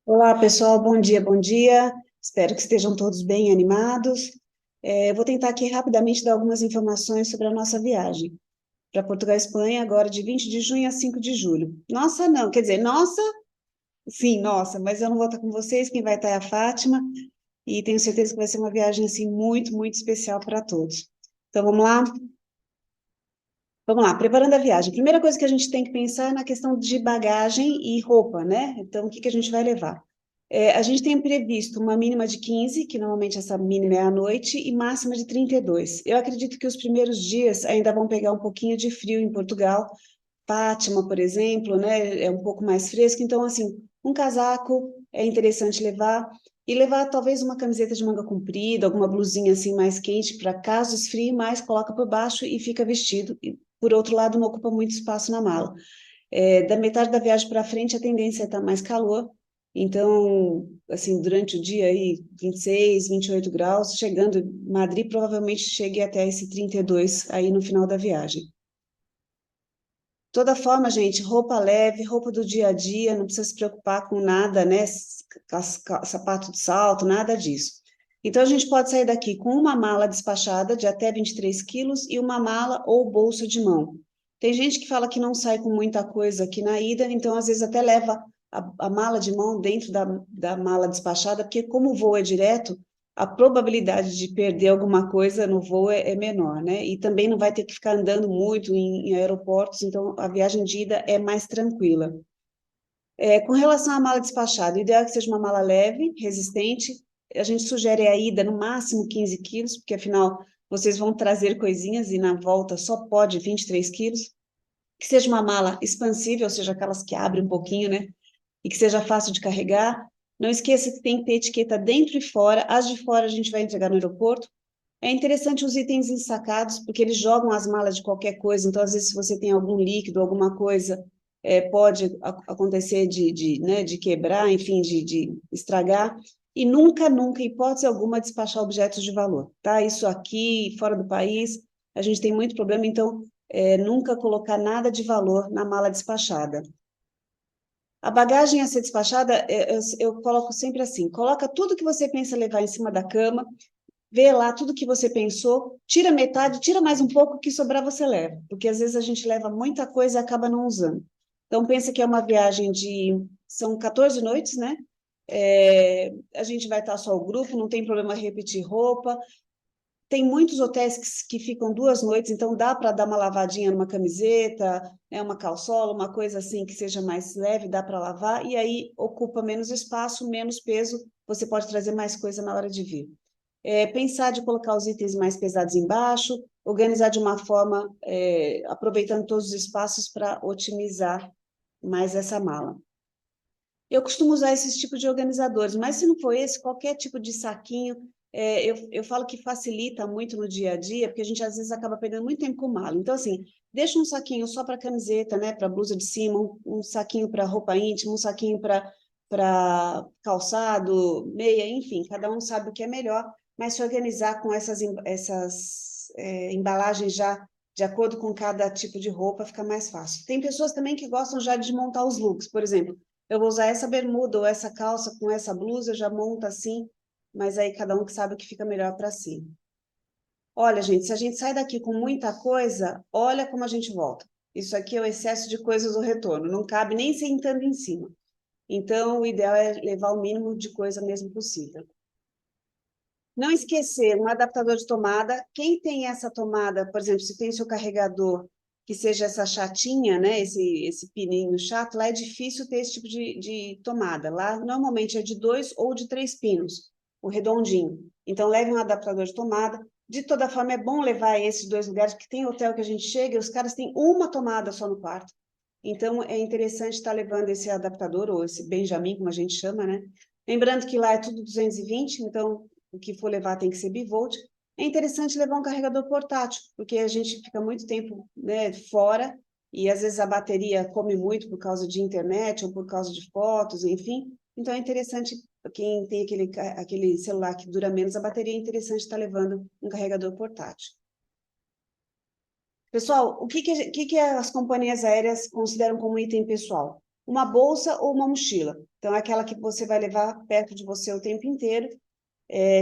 Olá, pessoal, bom dia, bom dia. Espero que estejam todos bem animados. Vou tentar aqui rapidamente dar algumas informações sobre a nossa viagem para Portugal e Espanha, agora de 20 de junho a 5 de julho. Nossa, não, quer dizer, nossa, sim, nossa, mas eu não vou estar com vocês, quem vai estar é a Fátima, e tenho certeza que vai ser uma viagem, assim, muito, muito especial para todos. Então, vamos lá? Vamos lá, preparando a viagem. Primeira coisa que a gente tem que pensar é na questão de bagagem e roupa, né? Então, o que que a gente vai levar? A gente tem previsto uma mínima de 15, que normalmente essa mínima é à noite, e máxima de 32. Eu acredito que os primeiros dias ainda vão pegar um pouquinho de frio em Portugal. Fátima, por exemplo, né, é um pouco mais fresco, então, assim, um casaco é interessante levar, e levar talvez uma camiseta de manga comprida, alguma blusinha assim mais quente, para caso esfrie mais, coloca por baixo e fica vestido. E, por outro lado, não ocupa muito espaço na mala. Da metade da viagem para frente, a tendência é estar mais calor. Então, assim, durante o dia aí, 26, 28 graus, chegando em Madrid, provavelmente chegue até esse 32 aí no final da viagem. Toda forma, gente, roupa leve, roupa do dia a dia, não precisa se preocupar com nada, né? Sapato de salto, nada disso. Então, a gente pode sair daqui com uma mala despachada de até 23 quilos e uma mala ou bolsa de mão. Tem gente que fala que não sai com muita coisa aqui na ida, então, às vezes, até leva a mala de mão dentro da mala despachada, porque, como o voo é direto, a probabilidade de perder alguma coisa no voo é menor, né? E também não vai ter que ficar andando muito em aeroportos, então a viagem de ida é mais tranquila. Com relação à mala despachada, o ideal é que seja uma mala leve, resistente. A gente sugere a ida no máximo 15 quilos, porque afinal vocês vão trazer coisinhas e na volta só pode 23 quilos. Que seja uma mala expansível, ou seja, aquelas que abrem um pouquinho, né? E que seja fácil de carregar. Não esqueça que tem que ter etiqueta dentro e fora. As de fora a gente vai entregar no aeroporto. É interessante os itens ensacados, porque eles jogam as malas de qualquer coisa, então, às vezes, se você tem algum líquido, alguma coisa, pode acontecer né, de quebrar, enfim, de estragar, e nunca, nunca, em hipótese alguma, despachar objetos de valor, tá? Isso aqui, fora do país, a gente tem muito problema, então, nunca colocar nada de valor na mala despachada. A bagagem a ser despachada, eu coloco sempre assim, coloca tudo que você pensa levar em cima da cama, vê lá tudo que você pensou, tira metade, tira mais um pouco, o que sobrar você leva, porque às vezes a gente leva muita coisa e acaba não usando. Então, pensa que é uma viagem são 14 noites, né? A gente vai estar só o grupo, não tem problema repetir roupa. Tem muitos hotéis que ficam 2 noites, então dá para dar uma lavadinha numa camiseta, né, uma calçola, uma coisa assim que seja mais leve, dá para lavar, e aí ocupa menos espaço, menos peso, você pode trazer mais coisa na hora de vir. Pensar de colocar os itens mais pesados embaixo, organizar de uma forma, aproveitando todos os espaços para otimizar mais essa mala. Eu costumo usar esses tipos de organizadores, mas se não for esse, qualquer tipo de saquinho, eu falo que facilita muito no dia a dia, porque a gente às vezes acaba perdendo muito tempo com mala. Então, assim, deixa um saquinho só para camiseta, né, para blusa de cima, um saquinho para roupa íntima, um saquinho para calçado, meia, enfim, cada um sabe o que é melhor, mas se organizar com essas embalagens já de acordo com cada tipo de roupa, fica mais fácil. Tem pessoas também que gostam já de montar os looks, por exemplo, eu vou usar essa bermuda ou essa calça com essa blusa, já monta assim, mas aí cada um que sabe o que fica melhor para si. Olha, gente, se a gente sai daqui com muita coisa, olha como a gente volta. Isso aqui é o excesso de coisas do retorno, não cabe nem sentando em cima. Então, o ideal é levar o mínimo de coisa mesmo possível. Não esquecer um adaptador de tomada. Quem tem essa tomada, por exemplo, se tem seu carregador que seja essa chatinha, né, esse pininho chato, lá é difícil ter esse tipo de tomada. Lá normalmente é de 2 ou de 3 pinos, o redondinho. Então leve um adaptador de tomada. De toda forma, é bom levar esses dois lugares, porque tem hotel que a gente chega e os caras têm uma tomada só no quarto. Então é interessante estar levando esse adaptador, ou esse Benjamin, como a gente chama, né? Lembrando que lá é tudo 220, então o que for levar tem que ser bivolt. É interessante levar um carregador portátil, porque a gente fica muito tempo, né, fora e às vezes a bateria come muito por causa de internet ou por causa de fotos, enfim. Então é interessante, quem tem aquele celular que dura menos a bateria, é interessante estar levando um carregador portátil. Pessoal, o que que as companhias aéreas consideram como item pessoal? uma bolsa ou uma mochila. Então, é aquela que você vai levar perto de você o tempo inteiro,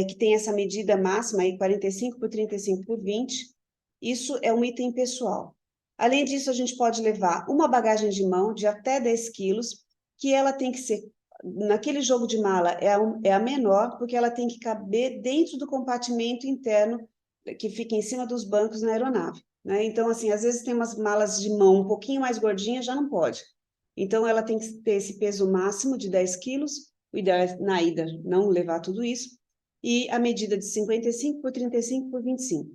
que tem essa medida máxima, aí 45 por 35 por 20. Isso é um item pessoal. Além disso, a gente pode levar uma bagagem de mão de até 10 quilos, que ela tem que ser, naquele jogo de mala, é a menor, porque ela tem que caber dentro do compartimento interno que fica em cima dos bancos na aeronave, né? Então, assim, às vezes tem umas malas de mão um pouquinho mais gordinhas, já não pode. Então, ela tem que ter esse peso máximo de 10 quilos, o ideal é, na ida, não levar tudo isso, e a medida de 55 por 35 por 25.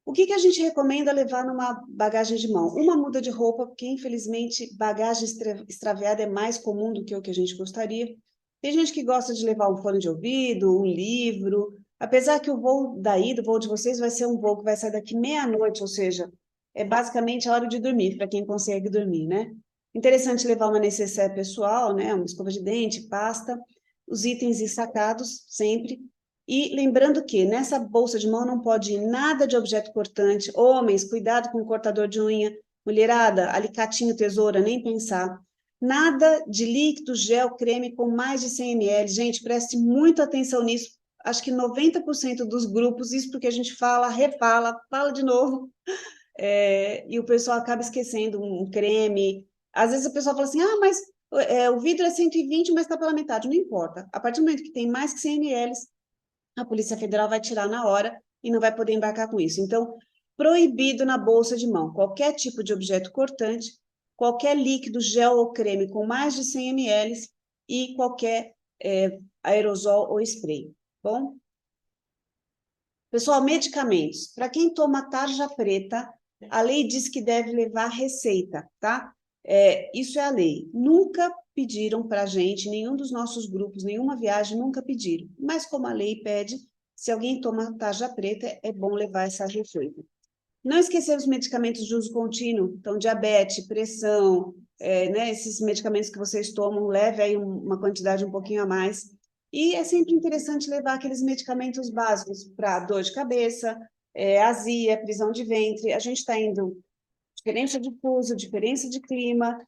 O que a gente recomenda levar numa bagagem de mão? Uma muda de roupa, porque infelizmente bagagem extraviada é mais comum do que o que a gente gostaria. Tem gente que gosta de levar um fone de ouvido, um livro, apesar que o voo daí, do voo de vocês, vai ser um voo que vai sair daqui meia-noite, ou seja, é basicamente a hora de dormir, para quem consegue dormir, né? Interessante levar uma necessaire pessoal, né? Uma escova de dente, pasta, os itens ensacados sempre. E lembrando que nessa bolsa de mão não pode ir nada de objeto cortante. Homens, cuidado com o cortador de unha. Mulherada, alicatinho, tesoura, nem pensar. Nada de líquido, gel, creme com mais de 100 ml. Gente, preste muita atenção nisso. Acho que 90% dos grupos, isso porque a gente fala, refala, fala de novo, e o pessoal acaba esquecendo um creme. Às vezes a pessoa fala assim, mas o vidro é 120, mas está pela metade. Não importa. A partir do momento que tem mais que 100 ml, a Polícia Federal vai tirar na hora e não vai poder embarcar com isso. Então, proibido na bolsa de mão qualquer tipo de objeto cortante, qualquer líquido, gel ou creme com mais de 100 ml e qualquer aerosol ou spray. Bom? Pessoal, medicamentos. Para quem toma tarja preta, a lei diz que deve levar receita, tá? Isso é a lei. Nunca pediram para a gente, nenhum dos nossos grupos, nenhuma viagem, nunca pediram. Mas como a lei pede, se alguém toma tarja preta, é bom levar essa receita. Não esquecer os medicamentos de uso contínuo, então diabetes, pressão, né, esses medicamentos que vocês tomam, leve aí uma quantidade um pouquinho a mais. E é sempre interessante levar aqueles medicamentos básicos para dor de cabeça, azia, prisão de ventre. A gente está indo diferença de fuso, diferença de clima,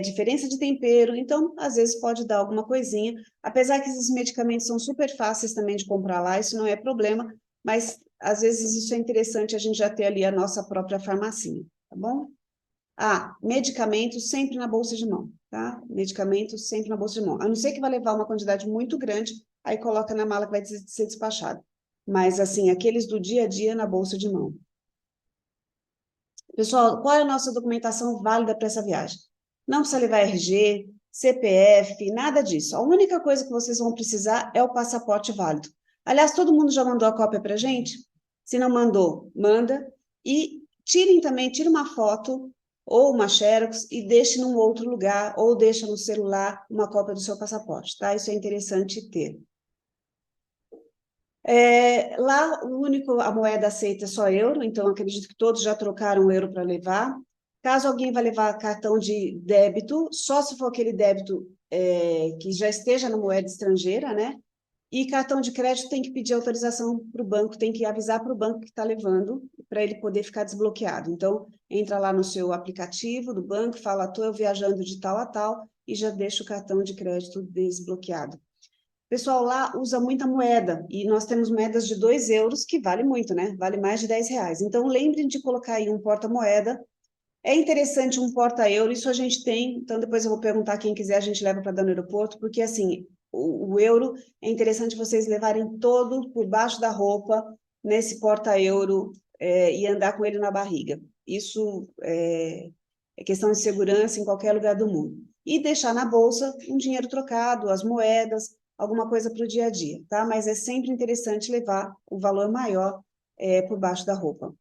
diferença de tempero, então às vezes pode dar alguma coisinha, apesar que esses medicamentos são super fáceis também de comprar lá, isso não é problema, mas às vezes isso é interessante a gente já ter ali a nossa própria farmacinha, tá bom? Medicamento sempre na bolsa de mão, tá? Medicamento sempre na bolsa de mão, a não ser que vai levar uma quantidade muito grande, aí coloca na mala que vai ser despachada, mas assim, aqueles do dia a dia na bolsa de mão. Pessoal, qual é a nossa documentação válida para essa viagem? Não precisa levar RG, CPF, nada disso. A única coisa que vocês vão precisar é o passaporte válido. Aliás, todo mundo já mandou a cópia para a gente? Se não mandou, manda. E tira uma foto ou uma xerox e deixe num outro lugar, ou deixa no celular uma cópia do seu passaporte, tá? Isso é interessante ter. Lá, a moeda aceita é só euro, então acredito que todos já trocaram o euro para levar. Caso alguém vá levar cartão de débito, só se for aquele débito que já esteja na moeda estrangeira, né? E cartão de crédito tem que pedir autorização para o banco, tem que avisar para o banco que está levando, para ele poder ficar desbloqueado. Então, entra lá no seu aplicativo do banco, fala, estou viajando de tal a tal, e já deixa o cartão de crédito desbloqueado. O pessoal lá usa muita moeda, e nós temos moedas de 2 euros, que vale muito, né? Vale mais de 10 reais. Então, lembrem de colocar aí um porta-moeda. É interessante um porta-euro, isso a gente tem, então depois eu vou perguntar quem quiser, a gente leva para dar no aeroporto, porque assim, o euro é interessante vocês levarem todo por baixo da roupa, nesse porta-euro, e andar com ele na barriga. Isso é questão de segurança em qualquer lugar do mundo. E deixar na bolsa um dinheiro trocado, as moedas, alguma coisa para o dia a dia, tá? Mas é sempre interessante levar o valor maior por baixo da roupa.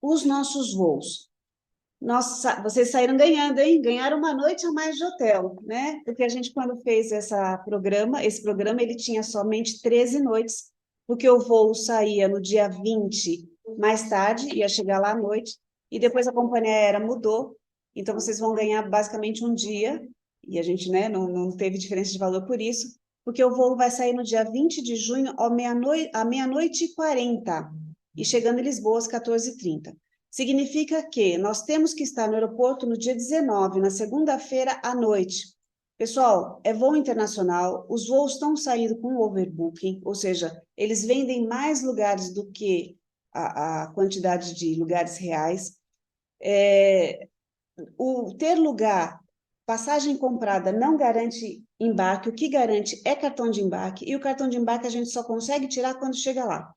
Os nossos voos. Nossa, vocês saíram ganhando, hein? Ganharam uma noite a mais de hotel, né? Porque a gente, quando fez esse programa, ele tinha somente 13 noites, porque o voo saía no dia 20 mais tarde, ia chegar lá à noite, e depois a companhia aérea mudou, então vocês vão ganhar basicamente um dia, e a gente, né, não teve diferença de valor por isso, porque o voo vai sair no dia 20 de junho, à meia-noite e 40, e chegando em Lisboa às 14h30. Significa que nós temos que estar no aeroporto no dia 19, na segunda-feira à noite. Pessoal, é voo internacional, os voos estão saindo com overbooking, ou seja, eles vendem mais lugares do que a quantidade de lugares reais. O ter lugar, passagem comprada não garante embarque, o que garante é cartão de embarque, e o cartão de embarque a gente só consegue tirar quando chega lá.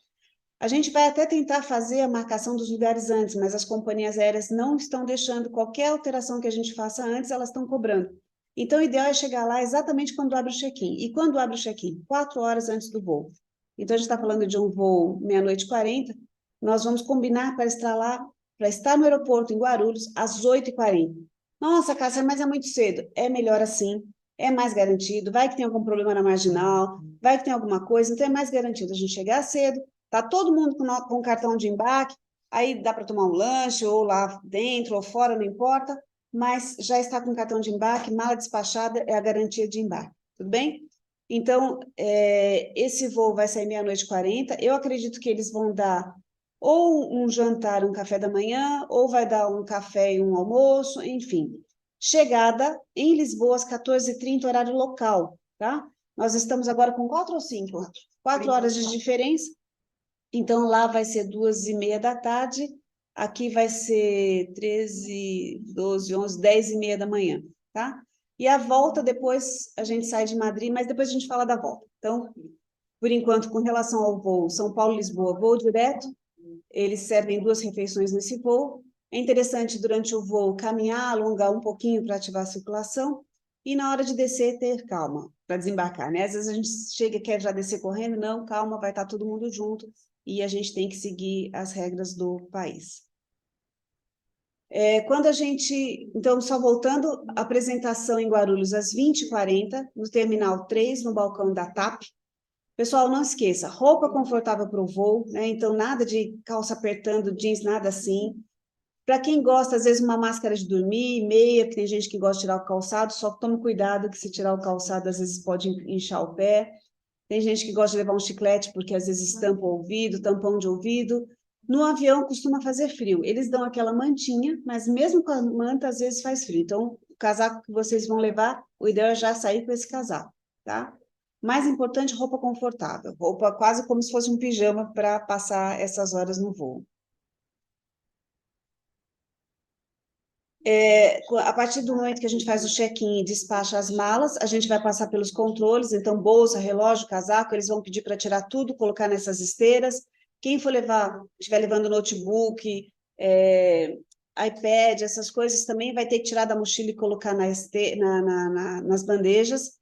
A gente vai até tentar fazer a marcação dos lugares antes, mas as companhias aéreas não estão deixando qualquer alteração que a gente faça antes, elas estão cobrando. Então, o ideal é chegar lá exatamente quando abre o check-in. E quando abre o check-in? 4 horas antes do voo. Então, a gente está falando de um voo meia-noite e 40, nós vamos combinar para estar lá, para estar no aeroporto em Guarulhos às 8h40. Nossa, Cássia, mas é muito cedo. É melhor assim, é mais garantido. Vai que tem algum problema na marginal, vai que tem alguma coisa, então é mais garantido a gente chegar cedo. Tá todo mundo com cartão de embarque, aí dá para tomar um lanche, ou lá dentro, ou fora, não importa, mas já está com cartão de embarque, mala despachada é a garantia de embarque, tudo bem? Então, esse voo vai sair meia-noite e 40, eu acredito que eles vão dar ou um jantar, um café da manhã, ou vai dar um café e um almoço, enfim. Chegada em Lisboa às 14h30, horário local, tá? Nós estamos agora com 4 ou 5? 4 horas de diferença. Então, lá vai ser 2h30 da tarde, aqui vai ser 13, 12, 11, 10h30 da manhã, tá? E a volta, depois a gente sai de Madrid, mas depois a gente fala da volta. Então, por enquanto, com relação ao voo São Paulo-Lisboa, voo direto, eles servem 2 refeições nesse voo. É interessante, durante o voo, caminhar, alongar um pouquinho para ativar a circulação, e na hora de descer, ter calma para desembarcar, né? Às vezes a gente chega e quer já descer correndo, não, calma, vai estar todo mundo junto, e a gente tem que seguir as regras do país. Quando a gente... Então, só voltando, apresentação em Guarulhos às 20h40, no Terminal 3, no balcão da TAP. Pessoal, não esqueça, roupa confortável para o voo, né? Então, nada de calça apertando, jeans, nada assim. Para quem gosta, às vezes, uma máscara de dormir, meia, porque tem gente que gosta de tirar o calçado, só tome cuidado que se tirar o calçado, às vezes pode inchar o pé. Tem gente que gosta de levar um chiclete, porque às vezes estampa o ouvido, tampão de ouvido. No avião costuma fazer frio. Eles dão aquela mantinha, mas mesmo com a manta, às vezes faz frio. Então, o casaco que vocês vão levar, o ideal é já sair com esse casaco, tá? Mais importante, roupa confortável. Roupa quase como se fosse um pijama para passar essas horas no voo. A partir do momento que a gente faz o check-in e despacha as malas, a gente vai passar pelos controles, então bolsa, relógio, casaco, eles vão pedir para tirar tudo, colocar nessas esteiras. Quem for levar, estiver levando notebook, iPad, essas coisas, também vai ter que tirar da mochila e colocar nas bandejas.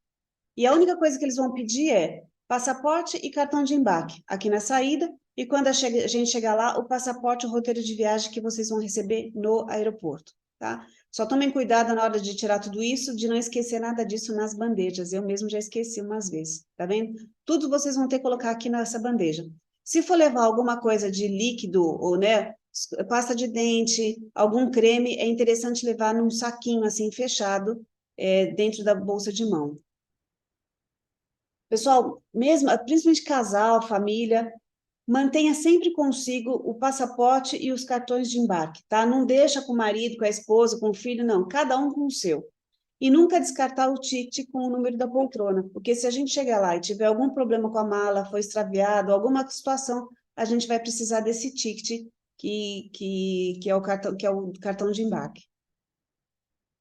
E a única coisa que eles vão pedir é passaporte e cartão de embarque aqui na saída, e quando a gente chegar lá, o passaporte e o roteiro de viagem que vocês vão receber no aeroporto, tá? Só tomem cuidado na hora de tirar tudo isso, de não esquecer nada disso nas bandejas. Eu mesmo já esqueci umas vezes, tá vendo? Tudo vocês vão ter que colocar aqui nessa bandeja. Se for levar alguma coisa de líquido, ou, né, pasta de dente, algum creme, é interessante levar num saquinho assim, fechado, dentro da bolsa de mão. Pessoal, mesmo, principalmente casal, família, mantenha sempre consigo o passaporte e os cartões de embarque, tá? Não deixa com o marido, com a esposa, com o filho, não. Cada um com o seu. E nunca descartar o ticket com o número da poltrona, porque se a gente chegar lá e tiver algum problema com a mala, foi extraviado, alguma situação, a gente vai precisar desse ticket que é o cartão de embarque.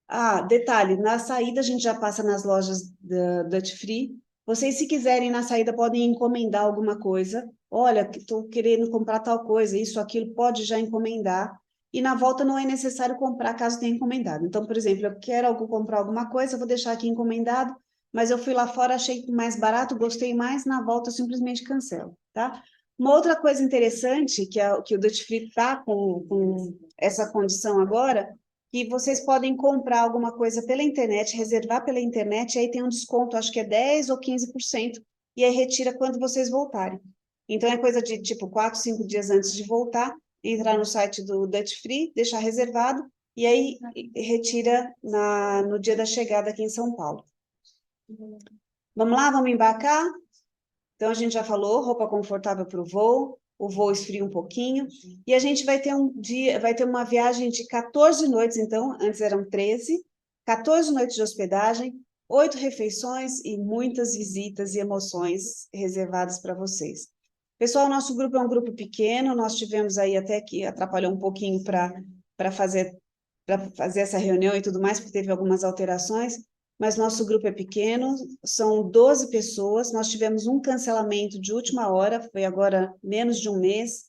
Ah, detalhe, na saída a gente já passa nas lojas da Duty Free. Vocês, se quiserem, na saída podem encomendar alguma coisa. Olha, estou querendo comprar tal coisa, isso, aquilo, pode já encomendar. E na volta não é necessário comprar caso tenha encomendado. Então, por exemplo, eu quero comprar alguma coisa, vou deixar aqui encomendado, mas eu fui lá fora, achei mais barato, gostei mais, na volta eu simplesmente cancelo, tá? Uma outra coisa interessante, que o Duty Free está com essa condição agora, que vocês podem comprar alguma coisa pela internet, reservar pela internet, e aí tem um desconto, acho que é 10 ou 15%, e aí retira quando vocês voltarem. Então, é coisa de, tipo, 4, 5 dias antes de voltar, entrar no site do Duty Free, deixar reservado, e aí retira no dia da chegada aqui em São Paulo. Vamos lá, vamos embarcar? Então, a gente já falou, roupa confortável para o voo, o voo esfria um pouquinho, e a gente vai ter uma viagem de 14 noites, então, antes eram 13, 14 noites de hospedagem, 8 refeições e muitas visitas e emoções reservadas para vocês. Pessoal, nosso grupo é um grupo pequeno, nós tivemos aí até que atrapalhou um pouquinho para fazer essa reunião e tudo mais, porque teve algumas alterações, mas nosso grupo é pequeno, são 12 pessoas, nós tivemos um cancelamento de última hora, foi agora menos de um mês,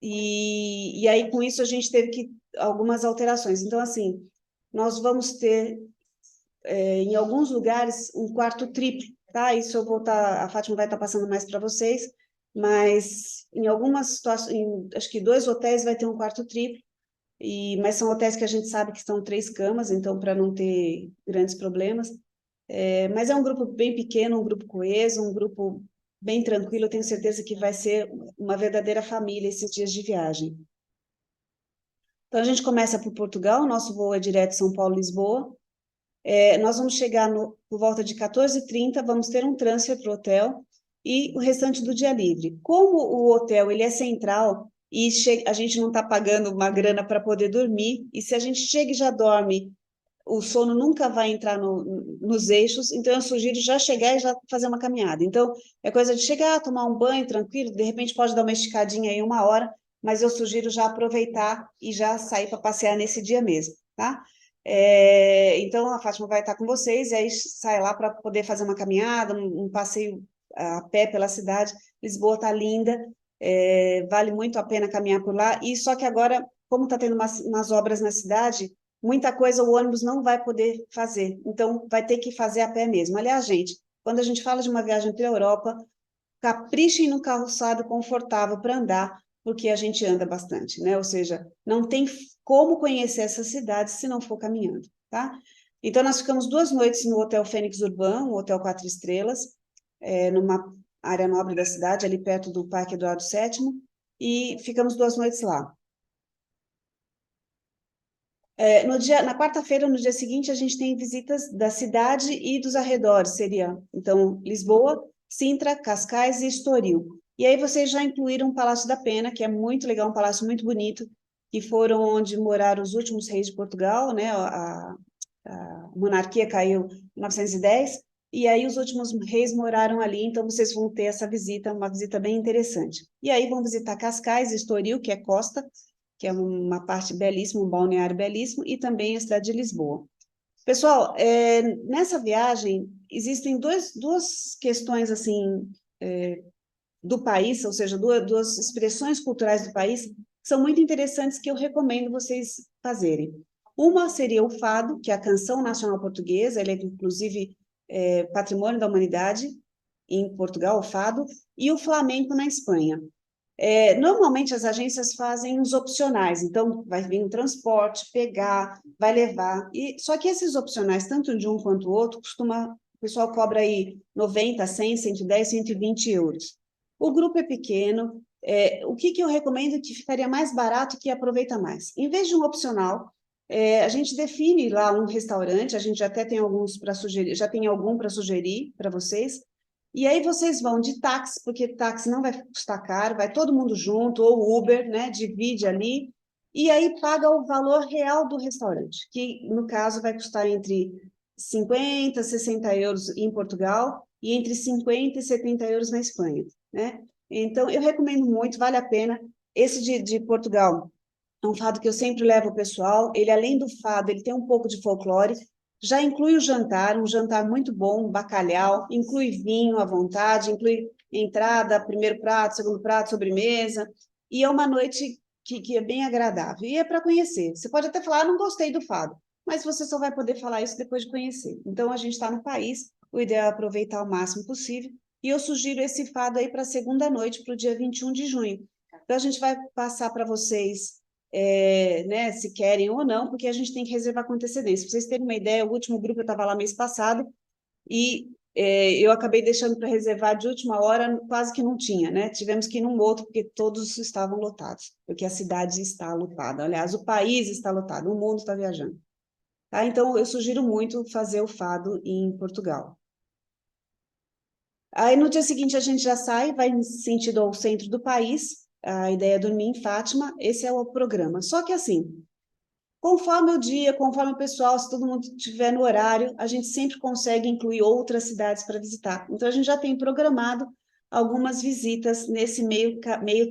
e aí com isso a gente teve algumas alterações. Então, assim, nós vamos ter, em alguns lugares, um quarto triplo, tá? Isso a Fátima vai estar passando mais para vocês, mas em algumas situações, acho que 2 hotéis vai ter um quarto triplo, mas são hotéis que a gente sabe que estão 3 camas, então para não ter grandes problemas. Mas é um grupo bem pequeno, um grupo coeso, um grupo bem tranquilo. Eu tenho certeza que vai ser uma verdadeira família esses dias de viagem. Então a gente começa por Portugal, nosso voo é direto São Paulo-Lisboa. Nós vamos chegar por volta de 14h30, vamos ter um transfer para o hotel e o restante do dia livre. Como o hotel ele é central e a gente não está pagando uma grana para poder dormir, e se a gente chega e já dorme, o sono nunca vai entrar nos eixos, então eu sugiro já chegar e já fazer uma caminhada. Então, é coisa de chegar, tomar um banho tranquilo, de repente pode dar uma esticadinha aí 1 hora, mas eu sugiro já aproveitar e já sair para passear nesse dia mesmo, tá? Então, a Fátima vai estar com vocês, e aí sai lá para poder fazer uma caminhada, um passeio a pé pela cidade. Lisboa está linda, vale muito a pena caminhar por lá, e só que agora, como está tendo umas obras na cidade, muita coisa o ônibus não vai poder fazer, então vai ter que fazer a pé mesmo. Aliás, gente, quando a gente fala de uma viagem para a Europa, caprichem no calçado confortável para andar, porque a gente anda bastante, né? Ou seja, não tem como conhecer essa cidade se não for caminhando, tá? Então, nós ficamos 2 noites no Hotel Fênix Urban, um hotel 4 estrelas, numa área nobre da cidade, ali perto do Parque Eduardo VII, e ficamos 2 noites lá. Na quarta-feira, no dia seguinte, a gente tem visitas da cidade e dos arredores, seria, então, Lisboa, Sintra, Cascais e Estoril. E aí vocês já incluíram o Palácio da Pena, que é muito legal, um palácio muito bonito, que foram onde moraram os últimos reis de Portugal, né? A monarquia caiu em 1910, e aí os últimos reis moraram ali, então vocês vão ter essa visita, uma visita bem interessante. E aí vão visitar Cascais, Estoril, que é costa, que é uma parte belíssima, um balneário belíssimo, e também a cidade de Lisboa. Pessoal, nessa viagem existem duas questões assim do país, ou seja, duas expressões culturais do país que são muito interessantes que eu recomendo vocês fazerem. Uma seria o fado, que é a canção nacional portuguesa, ele é inclusive patrimônio da humanidade em Portugal, o fado, e o flamenco na Espanha. Normalmente as agências fazem os opcionais, então vai vir um transporte, pegar, vai levar, só que esses opcionais, tanto de um quanto o outro, o pessoal cobra aí 90, 100, 110, 120 euros. O grupo é pequeno, o que eu recomendo que ficaria mais barato e que aproveita mais? Em vez de um opcional, a gente define lá um restaurante, a gente até tem alguns para sugerir, já tem algum para sugerir para vocês, e aí vocês vão de táxi, porque táxi não vai custar caro, vai todo mundo junto, ou Uber, né? Divide ali, e aí paga o valor real do restaurante, que no caso vai custar entre 50, 60 euros em Portugal e entre 50 e 70 euros na Espanha, né? Então, eu recomendo muito, vale a pena. Esse de Portugal é um fado que eu sempre levo o pessoal. Ele, além do fado, ele tem um pouco de folclore. Já inclui o jantar, um jantar muito bom, um bacalhau, inclui vinho à vontade, inclui entrada, primeiro prato, segundo prato, sobremesa. E é uma noite que é bem agradável. E é para conhecer. Você pode até falar, não gostei do fado, mas você só vai poder falar isso depois de conhecer. Então, a gente está no país, o ideal é aproveitar o máximo possível. E eu sugiro esse fado aí para a segunda noite, para o dia 21 de junho. Então, a gente vai passar para vocês né, se querem ou não, porque a gente tem que reservar com antecedência. Para vocês terem uma ideia, o último grupo eu estava lá mês passado e eu acabei deixando para reservar de última hora, quase que não tinha, né? Tivemos que ir num outro, porque todos estavam lotados, porque a cidade está lotada. Aliás, o país está lotado, o mundo está viajando. Tá? Então, eu sugiro muito fazer o fado em Portugal. Aí, no dia seguinte, a gente já sai, vai em sentido ao centro do país, a ideia é dormir em Fátima, esse é o programa. Só que assim, conforme o dia, conforme o pessoal, se todo mundo estiver no horário, a gente sempre consegue incluir outras cidades para visitar. Então, a gente já tem programado algumas visitas nesse meio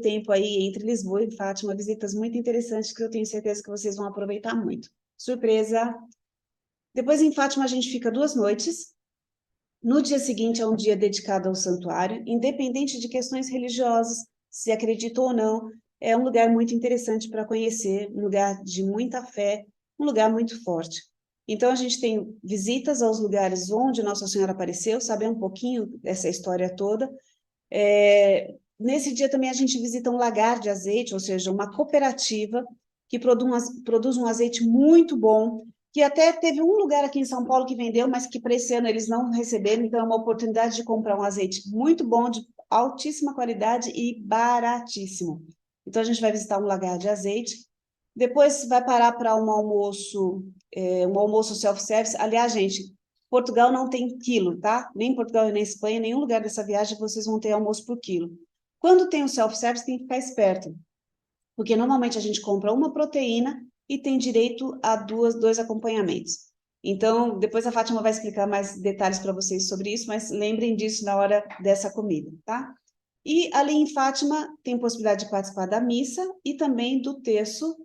tempo aí entre Lisboa e Fátima, visitas muito interessantes que eu tenho certeza que vocês vão aproveitar muito. Surpresa! Depois, em Fátima, a gente fica 2 noites. No dia seguinte é um dia dedicado ao santuário, independente de questões religiosas, se acredita ou não, é um lugar muito interessante para conhecer, um lugar de muita fé, um lugar muito forte. Então, a gente tem visitas aos lugares onde Nossa Senhora apareceu, saber um pouquinho dessa história toda. Nesse dia também a gente visita um lagar de azeite, ou seja, uma cooperativa que produz um azeite muito bom, que até teve um lugar aqui em São Paulo que vendeu, mas que para esse ano eles não receberam, então é uma oportunidade de comprar um azeite muito bom, de altíssima qualidade e baratíssimo. Então a gente vai visitar um lagar de azeite, depois vai parar para um almoço self-service. Aliás, gente, Portugal não tem quilo, tá? Nem Portugal e nem Espanha, nenhum lugar dessa viagem vocês vão ter almoço por quilo. Quando tem o self-service, tem que ficar esperto, porque normalmente a gente compra uma proteína e tem direito a dois acompanhamentos. Então, depois a Fátima vai explicar mais detalhes para vocês sobre isso, mas lembrem disso na hora dessa comida, tá? E ali em Fátima tem possibilidade de participar da missa e também do terço,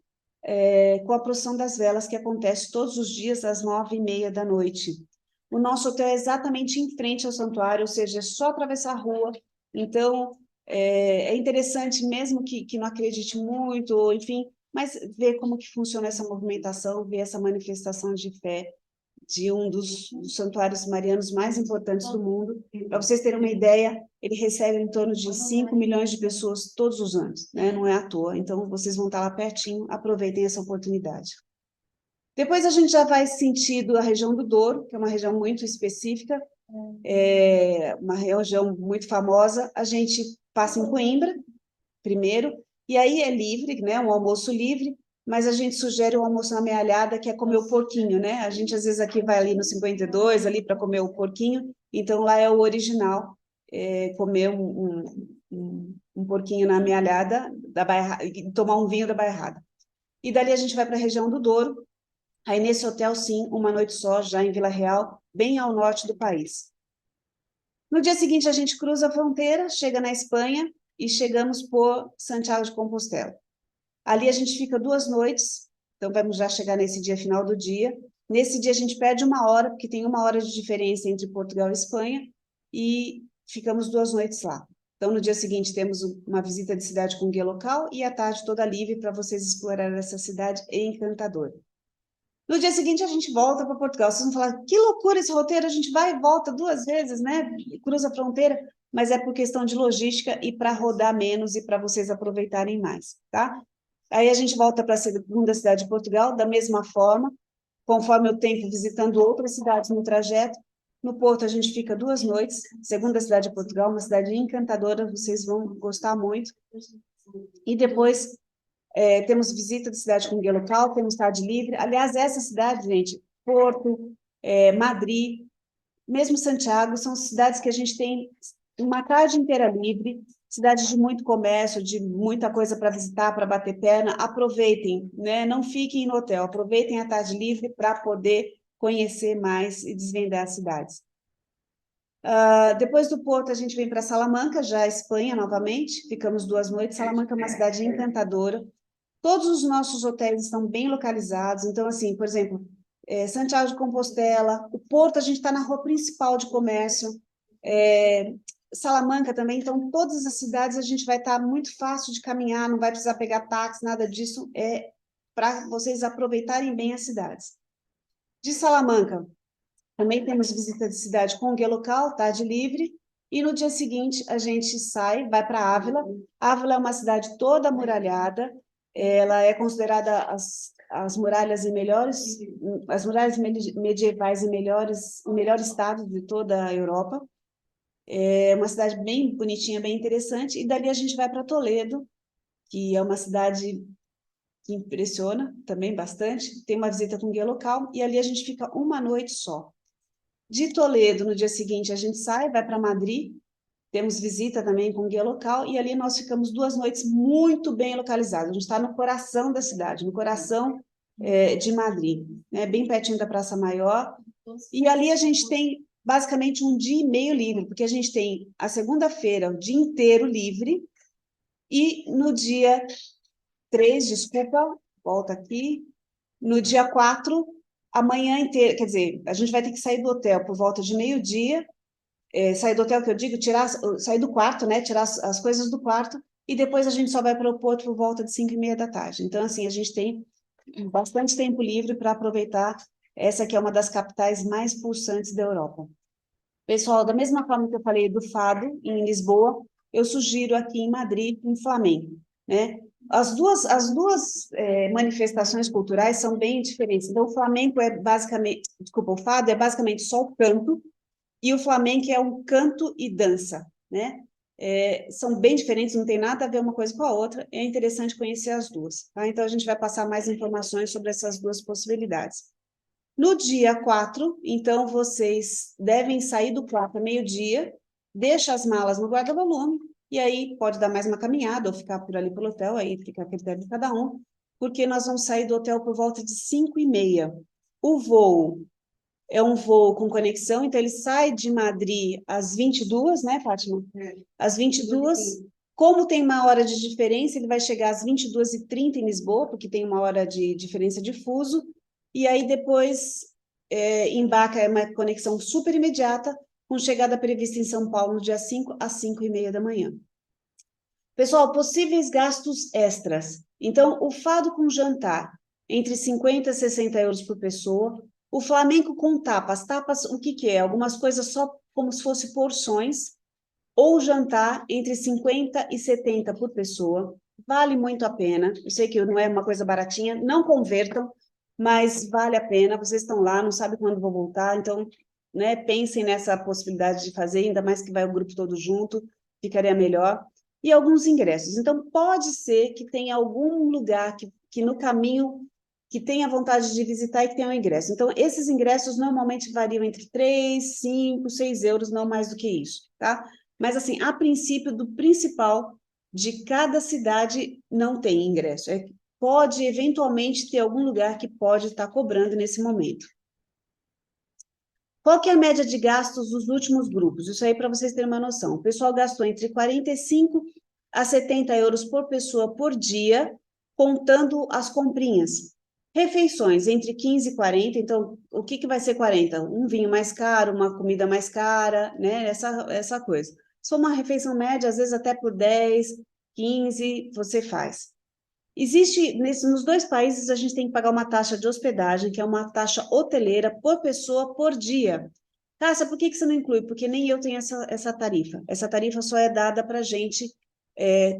com a procissão das velas, que acontece todos os dias às 9h30 da noite. O nosso hotel é exatamente em frente ao santuário, ou seja, é só atravessar a rua. Então, é interessante, mesmo que não acredite muito, ou, enfim, mas ver como que funciona essa movimentação, ver essa manifestação de fé de um dos santuários marianos mais importantes do mundo. Para vocês terem uma ideia, ele recebe em torno de 5 milhões de pessoas todos os anos, né? Não é à toa. Então, vocês vão estar lá pertinho, aproveitem essa oportunidade. Depois a gente já vai sentido a região do Douro, que é uma região muito específica, uma região muito famosa. A gente passa em Coimbra, primeiro, e aí é livre, né, um almoço livre, mas a gente sugere um almoço na mealhada, que é comer o porquinho, né? A gente, às vezes, aqui vai ali no 52, ali para comer o porquinho, então lá é o original, comer um porquinho na mealhada, e tomar um vinho da bairrada. E dali a gente vai para a região do Douro, aí nesse hotel, sim, uma noite só, já em Vila Real, bem ao norte do país. No dia seguinte, a gente cruza a fronteira, chega na Espanha e chegamos por Santiago de Compostela. Ali a gente fica 2 noites, então vamos já chegar nesse dia final do dia. Nesse dia a gente perde 1 hora, porque tem 1 hora de diferença entre Portugal e Espanha, e ficamos 2 noites lá. Então, no dia seguinte, temos uma visita de cidade com guia local e a tarde toda livre para vocês explorarem essa cidade encantadora. No dia seguinte, a gente volta para Portugal. Vocês vão falar, que loucura esse roteiro, a gente vai e volta 2 vezes, né? Cruza a fronteira, mas é por questão de logística e para rodar menos e para vocês aproveitarem mais, tá? Aí a gente volta para a segunda cidade de Portugal, da mesma forma, conforme o tempo visitando outras cidades no trajeto. No Porto, a gente fica 2 noites. Segunda cidade de Portugal, uma cidade encantadora, vocês vão gostar muito. E depois temos visita de cidade com guia local, temos tarde livre. Aliás, essa cidade, gente, Porto, Madrid, mesmo Santiago, são cidades que a gente tem uma tarde inteira livre, cidades de muito comércio, de muita coisa para visitar, para bater perna. Aproveitem, né? Não fiquem no hotel, aproveitem a tarde livre para poder conhecer mais e desvendar as cidades. Depois do Porto, a gente vem para Salamanca, já Espanha novamente, ficamos 2 noites. Salamanca é uma cidade encantadora. Todos os nossos hotéis estão bem localizados, então, assim, por exemplo, Santiago de Compostela, o Porto, a gente está na rua principal de comércio, Salamanca também, então, todas as cidades a gente vai estar muito fácil de caminhar, não vai precisar pegar táxi, nada disso, para vocês aproveitarem bem as cidades. De Salamanca, também temos visita de cidade com guia local, tarde livre, e no dia seguinte a gente sai, vai para Ávila. Ávila é uma cidade toda amuralhada, ela é considerada as muralhas medievais em melhor estado de toda a Europa. É uma cidade bem bonitinha, bem interessante, e dali a gente vai para Toledo, que é uma cidade que impressiona também bastante, tem uma visita com guia local, e ali a gente fica 1 noite só. De Toledo, no dia seguinte, a gente sai, vai para Madrid, temos visita também com guia local, e ali nós ficamos 2 noites muito bem localizadas. A gente está no coração da cidade, no coração de Madrid, né? Bem pertinho da Praça Maior. E ali a gente tem basicamente um dia e meio livre, porque a gente tem a segunda-feira o dia inteiro livre, e no dia 3, desculpa, volta aqui, no dia 4, a manhã inteira, quer dizer, a gente vai ter que sair do hotel por volta de meio-dia, sair do hotel, que eu digo, sair do quarto, né, tirar as coisas do quarto, e depois a gente só vai para o aeroporto por volta de 5:30 da tarde. Então, assim, a gente tem bastante tempo livre para aproveitar essa que é uma das capitais mais pulsantes da Europa. Pessoal, da mesma forma que eu falei do Fado, em Lisboa, eu sugiro aqui em Madrid, um flamenco, né? As duas manifestações culturais são bem diferentes. Então, o flamenco é basicamente, desculpa, o Fado é basicamente só o canto, e o flamenco é um canto e dança, né? São bem diferentes, não tem nada a ver uma coisa com a outra, é interessante conhecer as duas, tá? Então, a gente vai passar mais informações sobre essas duas possibilidades. No dia 4, então, vocês devem sair do quarto a meio-dia, deixa as malas no guarda-volume, e aí pode dar mais uma caminhada ou ficar por ali pelo hotel, aí fica a critério de cada um, porque nós vamos sair do hotel por volta de 5:30. O voo é um voo com conexão, então ele sai de Madrid às 22, né, Fátima? Às 22. Como tem uma hora de diferença, ele vai chegar às 22:30 em Lisboa, porque tem uma hora de diferença de fuso, e aí depois embarca, é uma conexão super imediata, com chegada prevista em São Paulo no dia 5 às 5:30 da manhã. Pessoal, possíveis gastos extras. Então, o fado com jantar, entre 50 e 60 euros por pessoa. O flamenco com tapas. Tapas, o que é? Algumas coisas só como se fosse porções. Ou jantar, entre 50 e 70 por pessoa. Vale muito a pena. Eu sei que não é uma coisa baratinha. Não convertam, mas vale a pena. Vocês estão lá, não sabem quando vou voltar. Então, né, pensem nessa possibilidade de fazer, ainda mais que vai o grupo todo junto. Ficaria melhor e alguns ingressos. Então, pode ser que tenha algum lugar que no caminho que tenha vontade de visitar e que tenha um ingresso. Então, esses ingressos normalmente variam entre 3, 5, 6 euros, não mais do que isso, tá? Mas, assim, a princípio, do principal de cada cidade não tem ingresso. Pode, eventualmente, ter algum lugar que pode estar cobrando nesse momento. Qual que é a média de gastos dos últimos grupos? Isso aí para vocês terem uma noção. O pessoal gastou entre 45 a 70 euros por pessoa por dia, contando as comprinhas. Refeições entre 15 e 40, então o que vai ser 40? Um vinho mais caro, uma comida mais cara, né? Essa coisa. Se for uma refeição média, às vezes até por 10, 15, você faz. Existe, nos dois países, a gente tem que pagar uma taxa de hospedagem, que é uma taxa hoteleira por pessoa por dia. Cássia, por que você não inclui? Porque nem eu tenho essa tarifa. Essa tarifa só é dada para a gente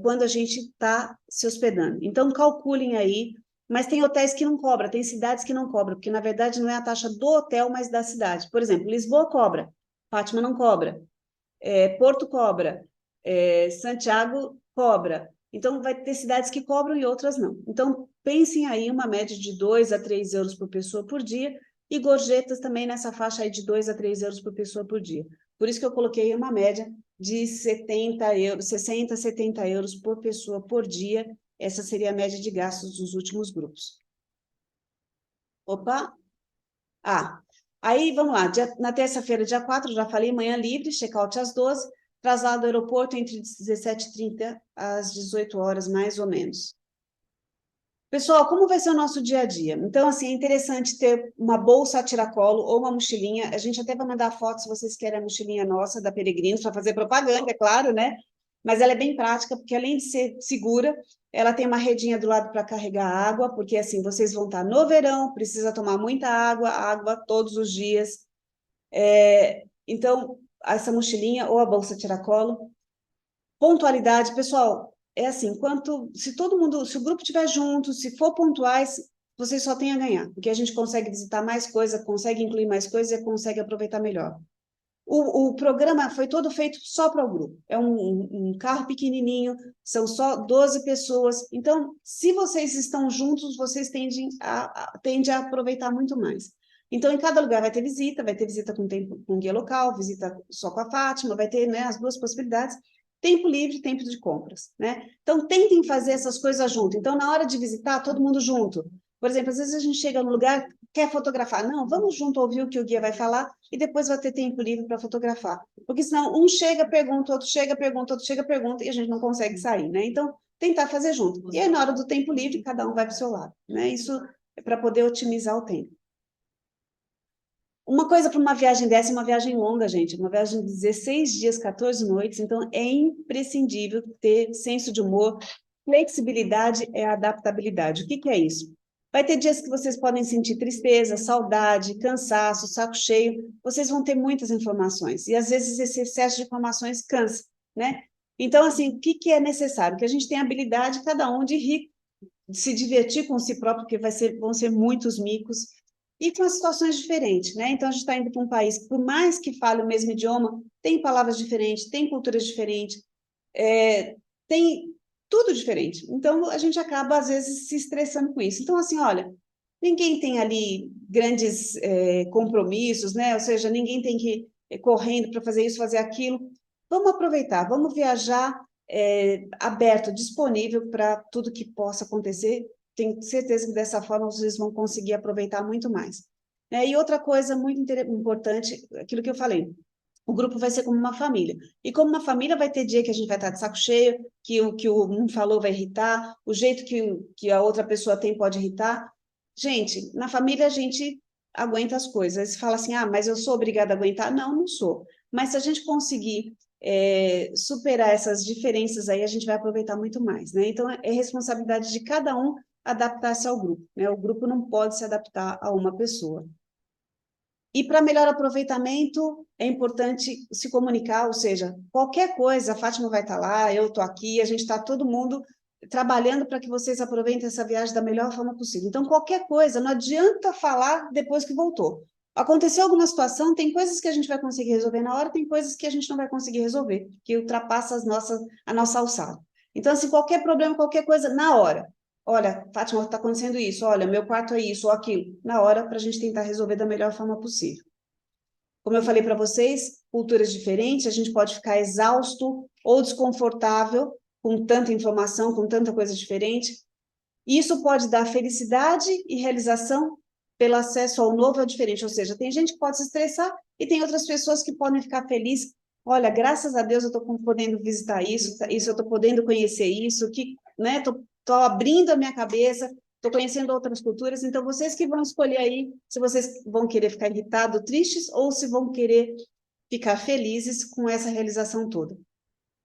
quando a gente está se hospedando. Então, calculem aí, mas tem hotéis que não cobram, tem cidades que não cobram, porque, na verdade, não é a taxa do hotel, mas da cidade. Por exemplo, Lisboa cobra, Fátima não cobra, Porto cobra, Santiago cobra. Então, vai ter cidades que cobram e outras não. Então, pensem aí uma média de 2 a 3 euros por pessoa por dia, e gorjetas também nessa faixa aí de 2 a 3 euros por pessoa por dia. Por isso que eu coloquei uma média de 70 euros, 60 a 70 euros por pessoa por dia. Essa seria a média de gastos dos últimos grupos. Opa! Aí vamos lá. Na terça-feira, dia 4, já falei, manhã livre, check-out às 12, traslado do aeroporto entre 17h30 às 18 horas, mais ou menos. Pessoal, como vai ser o nosso dia a dia? Então, assim, é interessante ter uma bolsa a tiracolo ou uma mochilinha. A gente até vai mandar foto, se vocês querem, a mochilinha nossa, da Peregrinos, para fazer propaganda, é claro, né? Mas ela é bem prática, porque além de ser segura, ela tem uma redinha do lado para carregar água, porque, assim, vocês vão estar no verão, precisa tomar muita água todos os dias. Então, essa mochilinha ou a bolsa tiracolo. Pontualidade, pessoal, é assim, se todo mundo, se o grupo estiver junto, se for pontuais, vocês só têm a ganhar, porque a gente consegue visitar mais coisa, consegue incluir mais coisas e consegue aproveitar melhor. O programa foi todo feito só para o grupo. É um carro pequenininho, são só 12 pessoas. Então, se vocês estão juntos, vocês tendem a aproveitar muito mais. Então, em cada lugar vai ter visita com tempo com guia local, visita só com a Fátima, vai ter, né, as duas possibilidades, tempo livre, tempo de compras, né? Então, tentem fazer essas coisas junto. Então, na hora de visitar, todo mundo junto. Por exemplo, às vezes a gente chega no lugar, quer fotografar. Não, vamos junto ouvir o que o guia vai falar e depois vai ter tempo livre para fotografar. Porque senão um chega, pergunta, outro chega, pergunta, outro chega, pergunta, e a gente não consegue sair, né? Então, tentar fazer junto. E aí, na hora do tempo livre, cada um vai para o seu lado, né? Isso é para poder otimizar o tempo. Uma coisa para uma viagem dessa é uma viagem longa, gente, uma viagem de 16 dias, 14 noites, então é imprescindível ter senso de humor, flexibilidade e adaptabilidade. O que que é isso? Vai ter dias que vocês podem sentir tristeza, saudade, cansaço, saco cheio, vocês vão ter muitas informações, e às vezes esse excesso de informações cansa, né? Então, assim, o que que é necessário? Que a gente tenha habilidade, cada um, de rir, de se divertir com si próprio, porque vão ser muitos micos, e com as situações diferentes, né? Então, a gente está indo para um país que, por mais que fale o mesmo idioma, tem palavras diferentes, tem culturas diferentes, tem tudo diferente. Então, a gente acaba, às vezes, se estressando com isso. Então, assim, olha, ninguém tem ali grandes compromissos, né? Ou seja, ninguém tem que ir correndo para fazer isso, fazer aquilo. Vamos aproveitar, vamos viajar aberto, disponível para tudo que possa acontecer. Tenho certeza que dessa forma vocês vão conseguir aproveitar muito mais. E outra coisa muito importante, aquilo que eu falei, o grupo vai ser como uma família. E como uma família vai ter dia que a gente vai estar de saco cheio, que o que um falou vai irritar, o jeito que a outra pessoa tem pode irritar. Gente, na família a gente aguenta as coisas. Você fala assim, ah, mas eu sou obrigada a aguentar? Não, não sou. Mas se a gente conseguir superar essas diferenças aí, a gente vai aproveitar muito mais, né? Então, é responsabilidade de cada um adaptar-se ao grupo, né? O grupo não pode se adaptar a uma pessoa. E para melhor aproveitamento, é importante se comunicar, ou seja, qualquer coisa, a Fátima vai estar lá, eu estou aqui, a gente está todo mundo trabalhando para que vocês aproveitem essa viagem da melhor forma possível. Então, qualquer coisa, não adianta falar depois que voltou. Aconteceu alguma situação, tem coisas que a gente vai conseguir resolver na hora, tem coisas que a gente não vai conseguir resolver, que ultrapassa a nossa alçada. Então, assim, qualquer problema, qualquer coisa, na hora. Olha, Fátima, está acontecendo isso, olha, meu quarto é isso ou aquilo, na hora, para a gente tentar resolver da melhor forma possível. Como eu falei para vocês, culturas diferentes, a gente pode ficar exausto ou desconfortável com tanta informação, com tanta coisa diferente. Isso pode dar felicidade e realização pelo acesso ao novo e ao diferente, ou seja, tem gente que pode se estressar e tem outras pessoas que podem ficar felizes. Olha, graças a Deus eu estou podendo visitar isso, eu estou podendo conhecer isso, que, né, estou abrindo a minha cabeça, estou conhecendo outras culturas, então vocês que vão escolher aí se vocês vão querer ficar irritados, tristes, ou se vão querer ficar felizes com essa realização toda.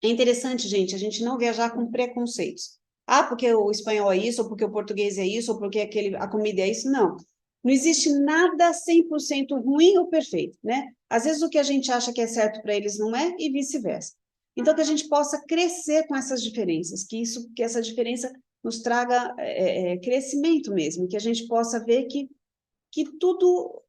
É interessante, gente, a gente não viajar com preconceitos. Ah, porque o espanhol é isso, ou porque o português é isso, ou porque a comida é isso. Não. Não existe nada 100% ruim ou perfeito, né? Às vezes o que a gente acha que é certo para eles não é, e vice-versa. Então, que a gente possa crescer com essas diferenças, que essa diferença nos traga crescimento mesmo, que a gente possa ver que tudo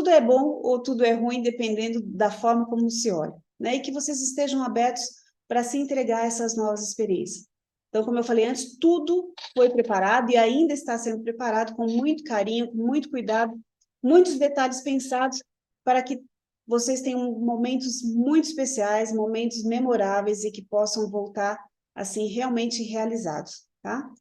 é bom ou tudo é ruim, dependendo da forma como se olha, né? E que vocês estejam abertos para se entregar a essas novas experiências. Então, como eu falei antes, tudo foi preparado e ainda está sendo preparado com muito carinho, com muito cuidado, muitos detalhes pensados para que vocês tenham momentos muito especiais, momentos memoráveis e que possam voltar, assim, realmente realizados, tá?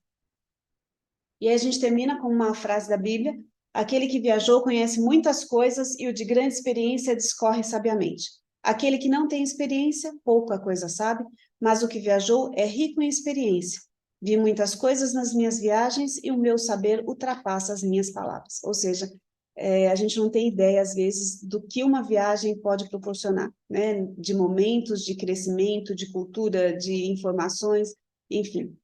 E aí a gente termina com uma frase da Bíblia: aquele que viajou conhece muitas coisas e o de grande experiência discorre sabiamente. Aquele que não tem experiência, pouca coisa sabe, mas o que viajou é rico em experiência. Vi muitas coisas nas minhas viagens e o meu saber ultrapassa as minhas palavras. Ou seja, a gente não tem ideia, às vezes, do que uma viagem pode proporcionar, né? De momentos, de crescimento, de cultura, de informações, enfim.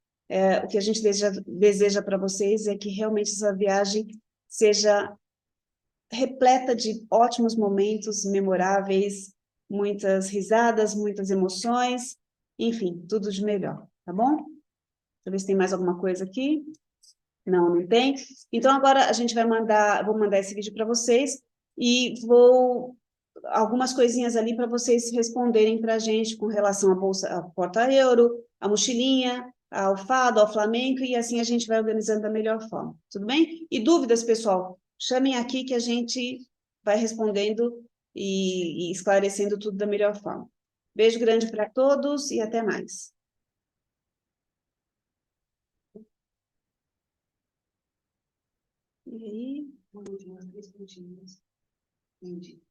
O que a gente deseja para vocês é que realmente essa viagem seja repleta de ótimos momentos memoráveis, muitas risadas, muitas emoções, enfim, tudo de melhor, tá bom? Deixa eu ver se tem mais alguma coisa aqui. Não, não tem. Então, agora a gente vou mandar esse vídeo para vocês e algumas coisinhas ali para vocês responderem para a gente com relação à bolsa, à porta-euro, à mochilinha, ao fado, ao flamenco, e assim a gente vai organizando da melhor forma, tudo bem? E dúvidas, pessoal? chamem aqui que a gente vai respondendo e esclarecendo tudo da melhor forma. Beijo grande para todos e até mais. E aí, vamos de umas 3 pontinhas. Entendi.